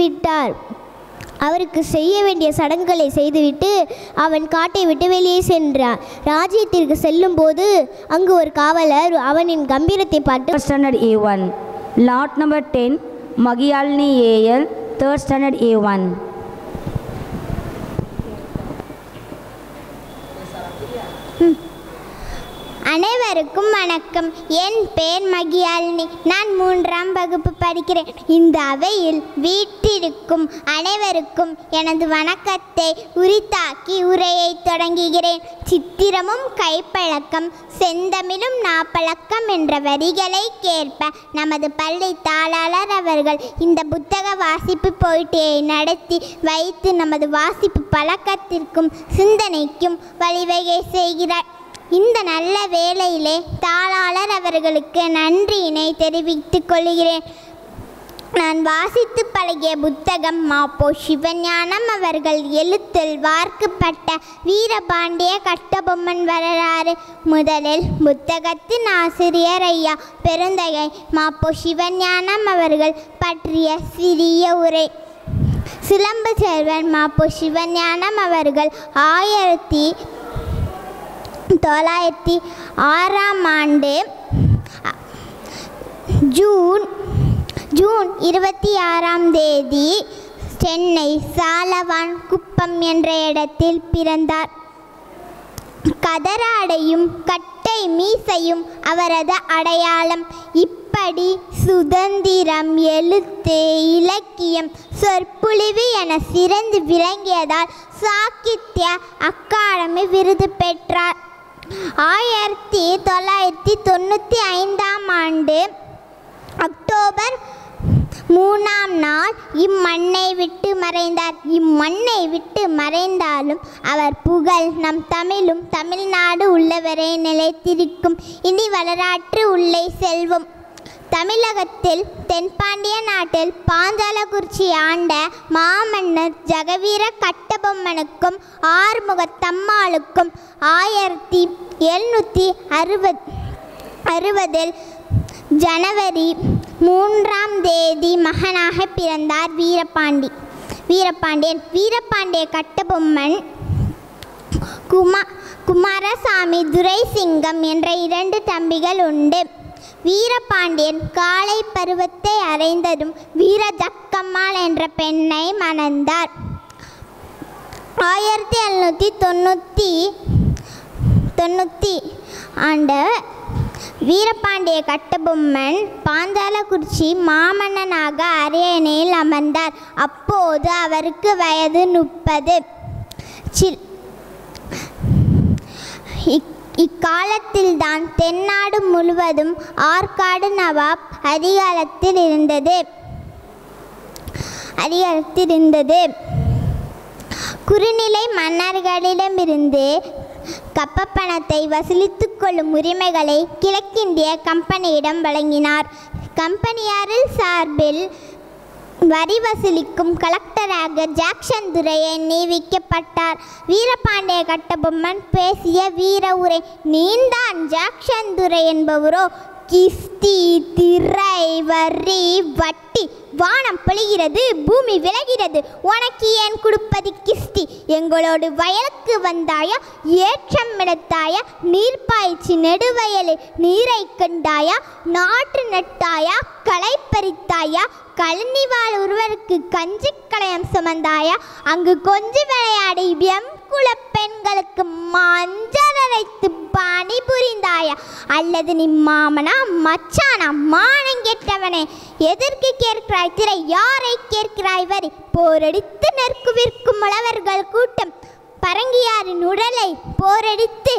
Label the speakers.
Speaker 1: விட்டார். அவருக்கு செய்ய வேண்டிய சடங்குகளை செய்துவிட்டு அவன் காட்டை விட்டு வெளியே சென்றான். ராஜ்யத்திற்கு செல்லும் போது அங்கு ஒரு காவலர் அவனின் கம்பீரத்தை பார்த்து
Speaker 2: Standard A1. Lot number 10, Magiyalni AL, 3rd Standard A1.
Speaker 1: அனைவருக்கும் வணக்கம். என் பெயர் மகியாலினி. நான் 3ஆம் வகுப்பு படிக்கிறேன். இந்த அவையில் வீட்டிற்கும் அனைவருக்கும் எனது வணக்கத்தை உரித்தாக்கி உரையை தொடங்குகிறேன். சித்திரமும் கைப்பழக்கம் செந்தமிழும் நாப்பழக்கம் என்ற வரிகளை கேட்ப நமது பள்ளி தாளாளர் அவர்கள் இந்த புத்தக வாசிப்பு போட்டியை நடத்தி வைத்து நமது வாசிப்பு பழக்கத்திற்கும் சிந்தனைக்கும் வழிவகை செய்கிறார். இந்த நல்ல வேளையிலே தாளாளர் அவர்களுக்கு நன்றியினை தெரிவித்துக் கொள்கிறேன். நான் வாசித்து பழகிய புத்தகம் மாப்போ சிவஞானம் அவர்கள் எழுத்தில் வார்க்கப்பட்ட வீரபாண்டிய கட்டபொம்மன் வரலாறு. முதலில் புத்தகத்தின் ஆசிரியர் ஐயா பெருந்தகை மாப்போ சிவஞானம் அவர்கள் பற்றிய சிறிய உரை. சிலம்பு சேர்வன் மாப்போ சிவஞானம் அவர்கள் 1906ஆம் ஆண்டு ஜூன் 26ஆம் தேதி சென்னை சாலவான் குப்பம் என்ற இடத்தில் பிறந்தார். கதராடையும் கட்டை மீசையும் அவரது அடையாளம். இப்படி சுதந்திரம், எழுத்து, இலக்கியம், சொற்பொழிவு என சிறந்து விளங்கியதால் சாகித்ய அகாடமி விருது பெற்றார். 1995ஆம் ஆண்டு அக்டோபர் 3ஆம் நாள் இம்மண்ணை விட்டு மறைந்தார். இம்மண்ணை விட்டு மறைந்தாலும் அவர் புகழ் நம் தமிழும் தமிழ்நாடு உள்ளவரை நிலைத்திருக்கும். இனி வரலாற்று உள்ளே செல்வோம். தமிழகத்தில் தென்பாண்டிய நாட்டில் பாஞ்சாலக்குறிச்சி ஆண்ட மாமன்னர் ஜெகவீர கட்டபொம்மனுக்கும் ஆறுமுகத்தம்மாளுக்கும் 1760 ஜனவரி 3ஆம் தேதி மகனாக பிறந்தார் வீரபாண்டியன். வீரபாண்டிய கட்டபொம்மன் குமாரசாமி துரைசிங்கம் என்ற 2 தம்பிகள் உண்டு. வீரபாண்டியன் காலை பருவத்தை அடைந்ததும் வீரஜக்கம்மாள் என்ற பெண்ணை மணந்தார். 1790 ஆண்டு வீரபாண்டிய கட்டபொம்மன் பாஞ்சாலக்குறிச்சி மாமன்னனாக அரியணையில் அமர்ந்தார். அப்போது அவருக்கு வயது 30. இக்காலத்தில்தான் தென்னாடு முழுவதும் ஆற்காடு நவாப் அதிகாரத்தில் இருந்தது. குறுநிலை மன்னர்களிடமிருந்து கப்பப்பணத்தை வசூலித்துக் கொள்ளும் உரிமைகளை கிழக்கிந்திய கம்பெனியிடம் வழங்கினார். கம்பெனியாரில் சார்பில் வரி வசூலிக்கும் கலெக்டராக ஜாக்சன் துரையை நியமிக்கப்பட்டார். வீரபாண்டிய கட்டபொம்மன் பேசிய வீர உரை. நீந்தான் ஜாக்சன் துரை என்பவரோ கிஸ்தி, திரை, வரி, வட்டி, வானம் பொழிகிறது, பூமி விலகிறது, உனக்கு ஏன் கொடுப்பது கிஸ்தி? எங்களோடு வயலுக்கு வந்தாயா, ஏற்றம் எடுத்தாயா, நீர் பாய்ச்சி நெடுவயலில் நீரை கண்டாயா, நாற்று நட்டாயா, களை பறித்தாயா, கழனிவாள் ஒருவருக்கு கஞ்சி களையம் சுமந்தாயா, அங்கு கொஞ்சி விளையாடி எம் குல பெண்களுக்கு மஞ்சள் அரைத்து பணி புரிந்தாயா, அல்லது நீ மாமனா மச்சானா மானங்கெட்டவனே? எதற்கு கேட்கிறாய் திரை, யாரை கேட்கிறாய் வரி? போரடித்து நெற்குவிற்கும் உழவர்கள் கூட்டம் பரங்கியாரின் உடலை போரடித்து